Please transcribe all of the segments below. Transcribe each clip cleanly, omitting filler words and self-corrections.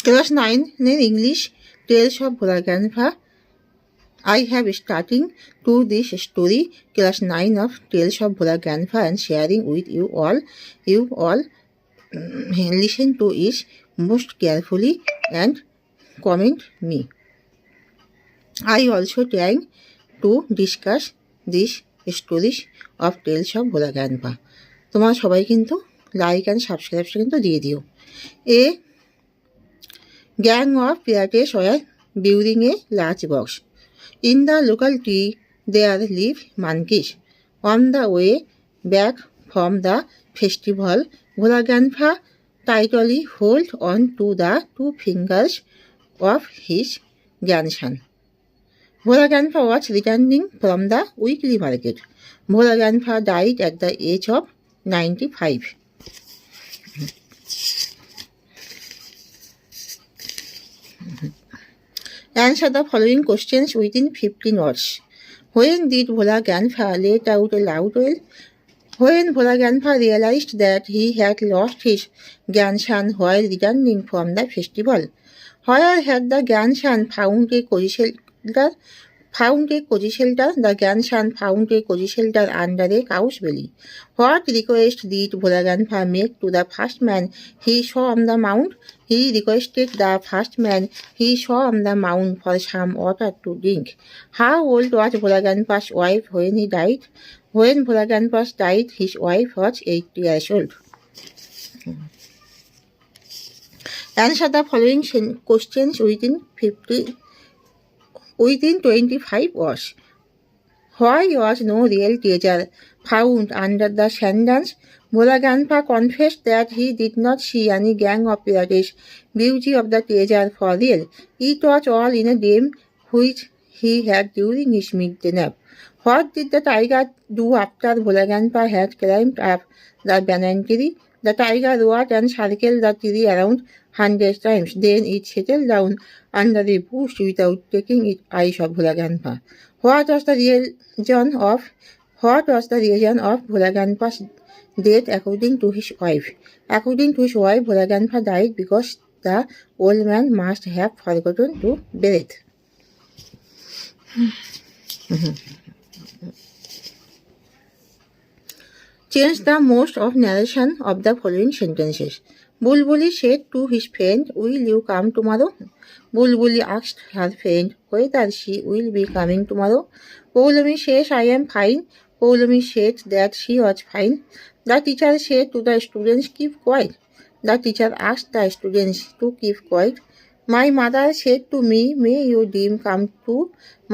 Class 9 in English Tales of Bhola Grandpa. I have starting to this story class 9 of Tales of Bhola Grandpa and sharing with you all. You all listen to it most carefully and comment me. I also trying to discuss these stories of Tales of Bhola Grandpa. তোমরা সবাই কিন্তু like and সাবস্ক্রাইবটা কিন্তু দিয়ে দিও। A gang of pirates were building a large box. In the local tree there live monkeys. On the way back from the festival, Bhola Grandpa tightly hold on to the two fingers of his grandson. Bhola Grandpa was returning from the weekly market. Bhola Grandpa died at the age of 95. Answer the following questions within 15 words. When did Bhola Grandpa let out a loud wail? When Bhola Grandpa realized that he had lost his grandson while returning from the festival? Where had the grandson found a cozy shelter? The grandson found a cozy shelter under a cow's belly. What request did Bhola Grandpa make to the first man he saw on the mount? He requested the first man he saw on the mount for some water to drink. How old was Bhola Grandpa's wife when he died? When Bhola Grandpa died, his wife was 8 years old. Answer the following questions within 25 words. Why was no real treasure found under the sand dunes? Bhola Grandpa confessed that he did not see any gang of pirates. Beauty of the treasure for real. It was all in a dream which he had during his midday nap. What did the tiger do after Bhola Grandpa had climbed up the banana tree? The tiger roared and circled the tree around 100 times. Then it settled down under the bush without taking its eyes off Bhola Grandpa. What was the reason of Bhola Grandpa's death according to his wife? According to his wife, Bhola Grandpa died because the old man must have forgotten to breathe. Change the most of narration of the following sentences. Bulbuli said to his friend, "Will you come tomorrow?" Bulbuli asked her friend whether she will be coming tomorrow. Poulami says, "I am fine." Poulami said that she was fine. The teacher said to the students, "Keep quiet." The teacher asked the students to keep quiet. My mother said to me, "May your dream come true."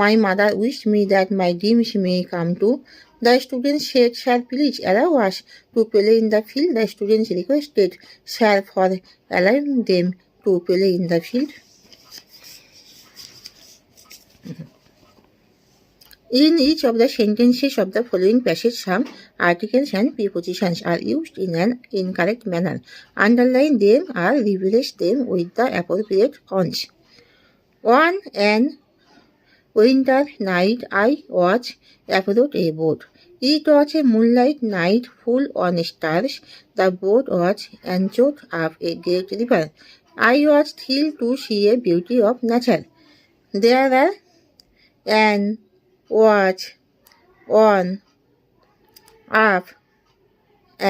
My mother wished me that my dreams may come true. The students said, "Sir, please allow us to play in the field." The students requested Sir for allowing them to play in the field. In each of the sentences of the following passage, some articles and prepositions are used in an incorrect manner. Underline them or replace them with the appropriate fonts. On an winter night, I watched aboard a boat. It was a moonlight night full on stars. The boat was anchored up a great river. I was thrilled to see a beauty of nature. There are an was on, up,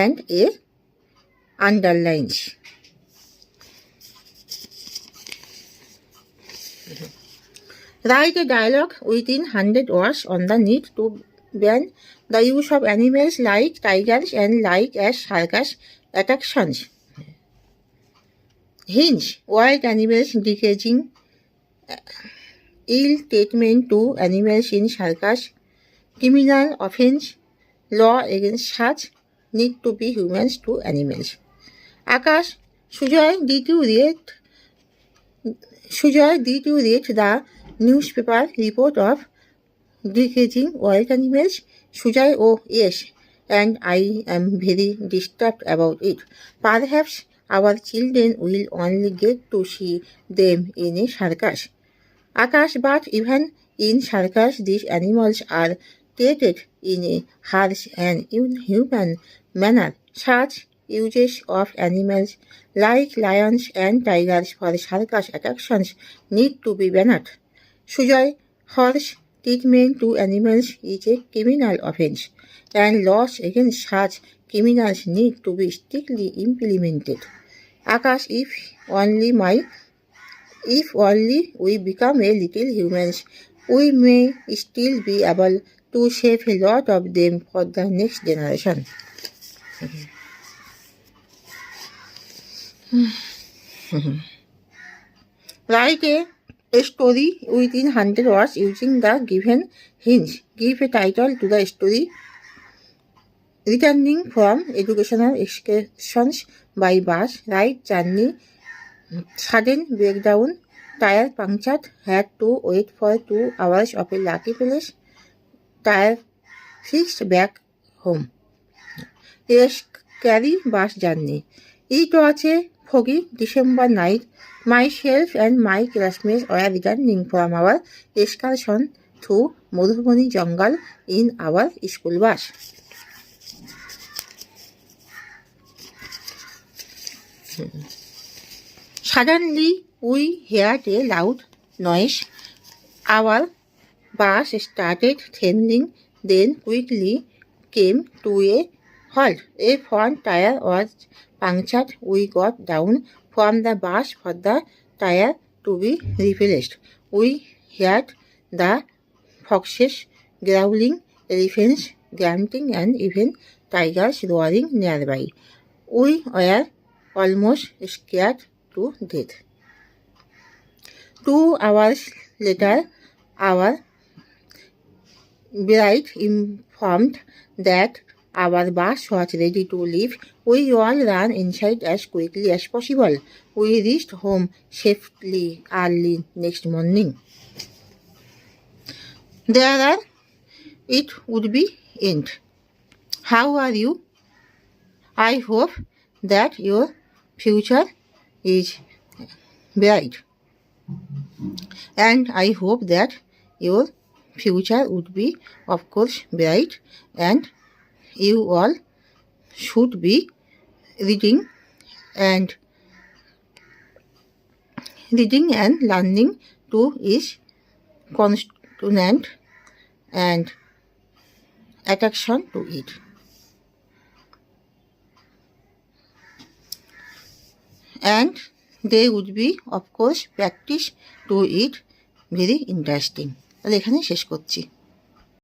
and a underlines. Write a dialogue within 100 words on the need to ban the use of animals like tigers and like as circus attractions. Hints: wild animals decreasing ill treatment to animals in circus, criminal offense, law against such need to be humans to animals. Akash, Sujoy, did you read the newspaper report of decreasing wild animals? Sujoy, oh yes, and I am very disturbed about it. Perhaps our children will only get to see them in a circus. Akash, but even in circus, these animals are treated in a harsh and inhuman manner. Such uses of animals like lions and tigers for circus attractions need to be banned. Sujoy, horse treatment to animals is a criminal offense, and laws against such criminals need to be strictly implemented. Akash, if only we become a little humans, we may still be able to save a lot of them for the next generation. Write a story within 100 words using the given hints. Give a title to the story. Returning from educational excursions by bus, ride journey, sudden breakdown, tire punctured, had to wait for 2 hours of a lucky place, tire fixed back home. A scary bus journey. It was a foggy December night. Myself and my classmates were returning from our excursion through Madhubani jungle in our school bus. Suddenly, we heard a loud noise. Our bus started trembling, then quickly came to a halt. A front tire was punctured. We got down from the bus for the tire to be replaced. We heard the foxes growling, elephants grunting, and even tigers roaring nearby. We were almost scared to death. 2 hours later, our bride informed that our bus was ready to leave. We all ran inside as quickly as possible. We reached home safely early next morning. There it would be end. How are you? I hope that your future is bright. And I hope that your future would be, of course, bright, and you all should be reading and learning to each consonant and attention to it. And they would be, of course, practice to it very interesting. তাহলে এখানে শেষ করছি।